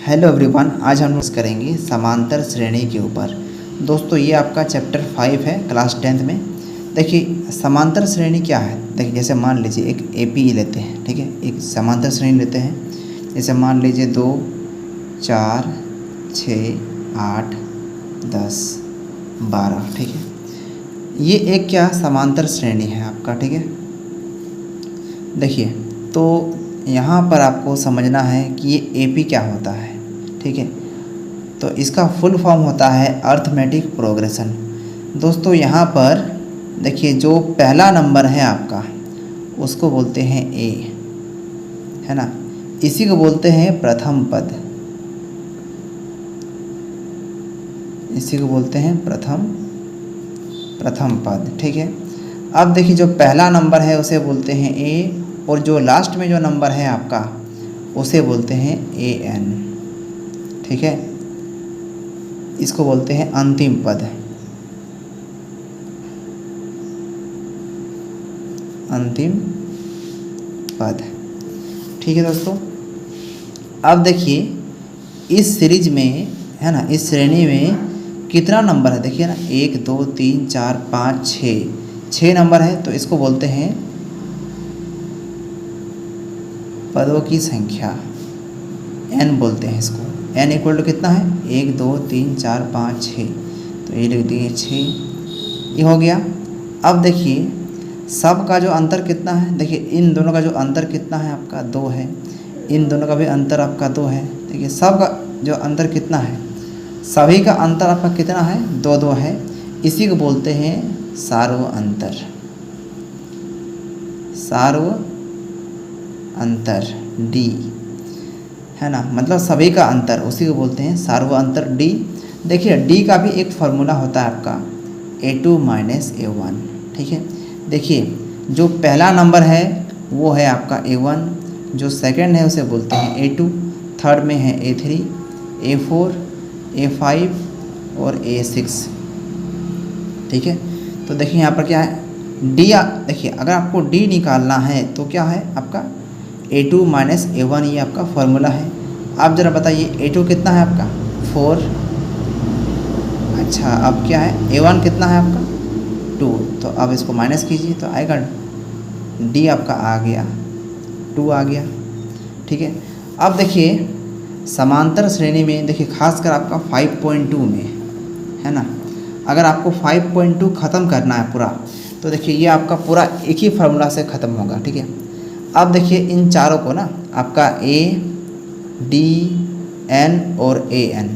Hello everyone, आज हम लोग करेंगे समांतर श्रेणी के ऊपर। दोस्तों ये आपका चैप्टर 5 है क्लास 10th में। देखिए समांतर श्रेणी क्या है। देखिए जैसे मान लीजिए एक एपी लेते हैं, ठीक है, एक समांतर श्रेणी लेते हैं। जैसे मान लीजिए 2 4 6 8 10 12, ठीक है। ये एक क्या समांतर श्रेणी है आपका, ठीक है। देखिए तो यहाँ पर आपको समझना है कि ये एपी क्या होता है, ठीक है। तो इसका फुल फॉर्म होता है अर्थमेटिक प्रोग्रेशन। दोस्तों यहाँ पर देखिए जो पहला नंबर है आपका उसको बोलते हैं ए, है ना। इसी को बोलते हैं प्रथम पद, इसी को बोलते हैं प्रथम पद, ठीक है। अब देखिए जो पहला नंबर है उसे बोलते हैं ए, और जो लास्ट में जो नंबर है आपका उसे बोलते हैं ए एन, ठीक है। इसको बोलते हैं अंतिम पद, अंतिम पद, ठीक है दोस्तों। अब देखिए इस सीरीज में, है ना, इस श्रेणी में कितना नंबर है, देखिए ना, 1 2 3 4 5 6 नंबर है। तो इसको बोलते हैं पदों की संख्या, n बोलते हैं इसको। n इक्वल टू कितना है, 1 2 3 4 5 6, तो ये लिख दिए 6, ये हो गया। अब देखिए सब का जो अंतर कितना है, देखिए इन दोनों का जो अंतर कितना है आपका 2 है, इन दोनों का भी अंतर आपका 2 है। देखिए सब का जो अंतर कितना है, सभी का अंतर आपका कितना है, 2 2 है। इसी को बोलते हैं सार्व अंतर, सार्व अंतर डी, है ना, मतलब सभी का अंतर, उसी को बोलते हैं सार्व अंतर डी। देखिए डी का भी एक फार्मूला होता है आपका A2 - A1, ठीक है। देखिए जो पहला नंबर है वो है आपका A1, जो सेकंड है उसे बोलते हैं A2, थर्ड में है A3, A4, A5 और A6, ठीक है। तो देखिए यहाँ पर क्या है डी, देखिए अगर आपको डी निकालना है तो क्या है आपका A2 - A1, ये आपका फार्मूला है। आप ज़रा बताइए A2 कितना है आपका 4, अच्छा अब क्या है A1 कितना है आपका 2, तो अब इसको माइनस कीजिए तो आएगा D आपका आ गया 2 आ गया, ठीक है। अब देखिए समांतर श्रेणी में देखिए खासकर आपका 5.2 में, है ना, अगर आपको 5.2 ख़त्म करना है पूरा, तो देखिए ये आपका पूरा एक ही फार्मूला से ख़त्म होगा, ठीक है। अब देखिए इन चारों को ना आपका A, D, N और AN,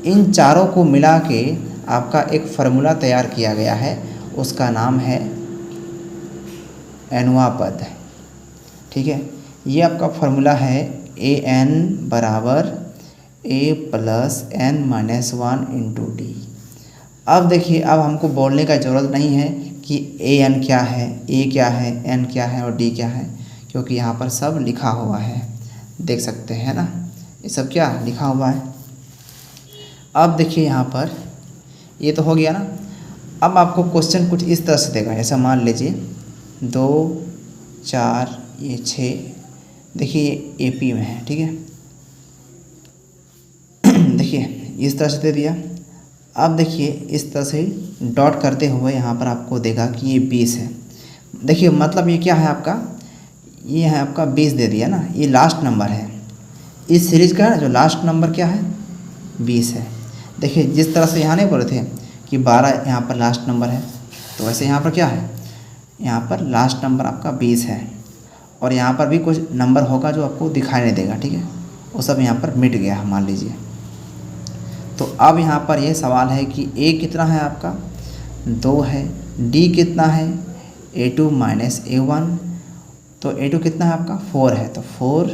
इन चारों को मिला के आपका एक फार्मूला तैयार किया गया है, उसका नाम है एनवा पद, ठीक है। ये आपका फार्मूला है AN बराबर A + N - 1 × D। अब देखिए अब हमको बोलने का ज़रूरत नहीं है कि AN क्या है, A क्या है, N क्या है और D क्या है, क्योंकि यहाँ पर सब लिखा हुआ है, देख सकते हैं ना, ये सब क्या लिखा हुआ है। अब देखिए यहाँ पर ये तो हो गया ना। अब आपको क्वेश्चन कुछ इस तरह से देगा, ऐसा मान लीजिए 2 4 ये 6, देखिए ये AP में है, ठीक है। देखिए इस तरह से दे दिया। अब देखिए इस तरह से डॉट करते हुए यहाँ पर आपको देगा कि ये 20 है। देखिए मतलब ये क्या है आपका, ये है आपका 20 दे दिया ना, ये लास्ट नंबर है इस सीरीज़ का, जो लास्ट नंबर क्या है 20 है। देखिए जिस तरह से यहाँ नहीं बोले थे कि 12 यहाँ पर लास्ट नंबर है, तो वैसे यहाँ पर क्या है, यहाँ पर लास्ट नंबर आपका 20 है, और यहाँ पर भी कुछ नंबर होगा जो आपको दिखाई नहीं देगा, ठीक है, वो सब यहाँ पर मिट गया मान लीजिए। तो अब यहाँ पर ये सवाल है कि A कितना है आपका 2 है, D कितना है A2 - A1, तो A2 कितना है आपका 4 है, तो 4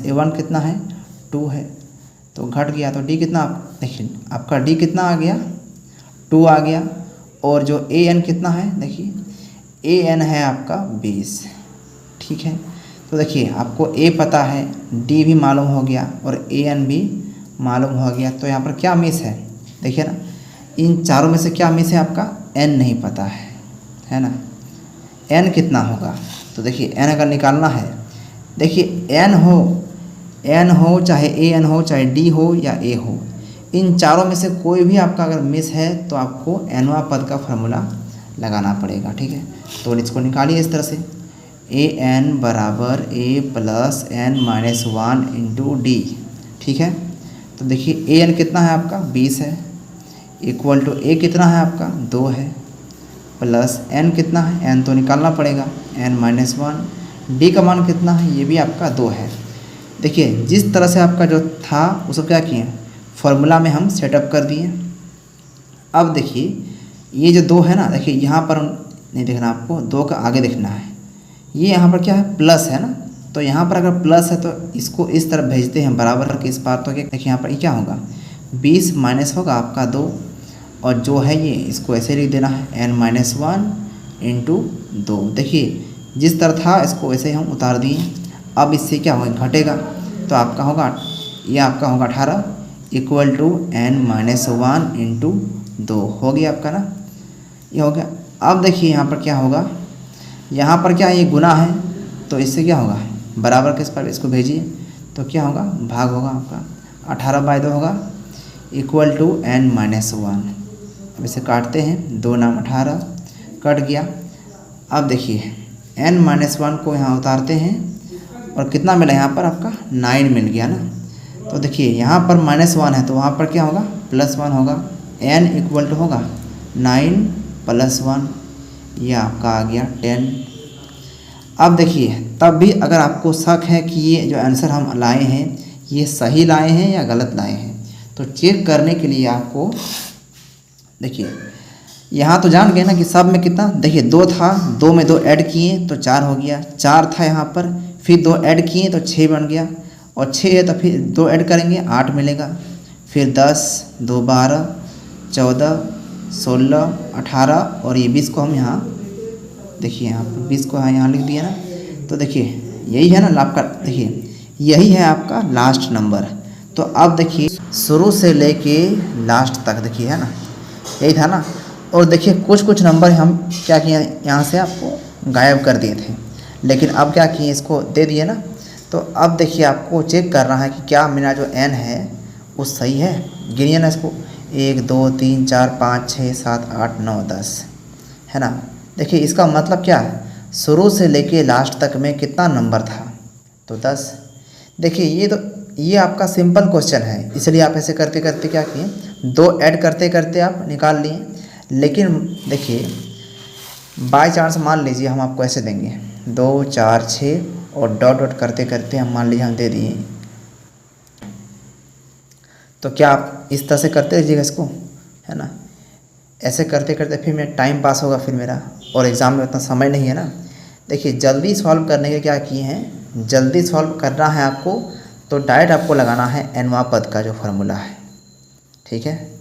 - A1 कितना है 2 है, तो घट गया। तो D कितना, देखिए आपका D कितना आ गया 2 आ गया, और जो AN कितना है, देखिए AN है आपका 20, ठीक है। तो देखिए आपको A पता है, D भी मालूम हो गया और AN भी मालूम हो गया। तो यहाँ पर क्या मिस है, देखिए ना, इन चारों में से क्या मिस है आपका N नहीं पता है ना। N कितना होगा, तो देखिए N अगर निकालना है, देखिए N हो एन हो चाहे ए एन हो चाहे डी हो या ए हो, इन चारों में से कोई भी आपका अगर मिस है तो आपको एनवा पद का फार्मूला लगाना पड़ेगा। ठीक है, तो इसको निकालिए इस तरह से, ए एन बराबर A plus N minus 1 into D. ठीक है, तो देखिए ए एन कितना है आपका 20 है, इक्वल टू ए कितना है आपका 2 है, प्लस एन कितना है, एन तो निकालना पड़ेगा, एन माइनस 1, डी का मान कितना है, ये भी आपका 2 है। देखिए जिस तरह से आपका जो था उसको क्या किए, फार्मूला में हम सेटअप कर दिए। अब देखिए ये जो 2 है ना, देखिए यहाँ पर नहीं देखना आपको, 2 का आगे देखना है, ये यहाँ पर क्या है प्लस है ना, तो यहाँ पर अगर प्लस है तो इसको इस तरफ भेजते हैं बराबर के इस पार, तो देखिए यहाँ पर ये क्या होगा 20 माइनस होगा आपका 2, और जो है ये इसको ऐसे लिख देना है एन माइनस 1 इंटू 2। देखिए जिस तरह था इसको वैसे हम उतार दिए। अब इससे क्या होगा घटेगा, तो आपका होगा ये आपका होगा 18 equal to N minus 1 into 2 हो गया आपका ना, ये हो गया। अब देखिए यहाँ पर क्या होगा, यहाँ पर क्या ये गुना है, तो इससे क्या होगा बराबर के इस पर इसको भेजिए, तो क्या होगा भाग होगा आपका 18/2 होगा इक्वल टू एन माइनस 1। अब इसे काटते हैं, 2 नाम 18 कट गया। अब देखिए एन माइनस 1 को यहाँ उतारते हैं और कितना मिला यहाँ पर आपका 9 मिल गया ना, तो देखिए यहाँ पर -1 है तो वहाँ पर क्या होगा +1 होगा, एन इक्वल टू होगा 9 + 1, ये आपका आ गया 10। अब देखिए तब भी अगर आपको शक है कि ये जो आंसर हम लाए हैं ये सही लाए हैं या गलत लाए हैं, तो चेक करने के लिए आपको देखिए यहाँ तो जान गए ना कि सब में कितना, देखिए 2 था, 2 में 2 ऐड किए तो 4 हो गया, 4 था यहाँ पर, फिर 2 ऐड किए तो 6 बन गया, और 6 है तो फिर 2 ऐड करेंगे 8 मिलेगा, फिर 10, 2 12, 14, 16, 18 और ये 20 को हम यहाँ देखिए यहाँ पर 20 को यहाँ लिख दिया ना, तो देखिए यही है ना आपका, देखिए यही है आपका लास्ट नंबर। तो अब देखिए शुरू से लेके लास्ट तक देखिए है ना, यही था ना। और देखिए कुछ नंबर हम क्या किए यहाँ से आपको गायब कर दिए थे, लेकिन अब क्या किए इसको दे दिए ना। तो अब देखिए आपको चेक करना है कि क्या मेरा जो एन है वो सही है। गिनिए ना इसको, 1 2 3 4 5 6 7 8 9 10 है ना। देखिए इसका मतलब क्या है, शुरू से लेके लास्ट तक में कितना नंबर था, तो 10। देखिए ये आपका सिंपल क्वेश्चन है, इसलिए आप ऐसे करते करते क्या किए, 2 ऐड करते करते आप निकाल लिए। लेकिन देखिए बाय चांस मान लीजिए हम आपको ऐसे देंगे 2 4 6 और डॉट डॉट करते करते हम मान लीजिए हम दे दिए, तो क्या आप इस तरह से करते रहिएगा इसको, है ना। ऐसे करते करते फिर मेरा टाइम पास होगा फिर मेरा, और एग्ज़ाम में उतना समय नहीं है ना। देखिए जल्दी सॉल्व करने के क्या किए हैं, जल्दी सॉल्व करना है आपको तो डायरेक्ट आपको लगाना है एनवा पद का जो फार्मूला है, ठीक है।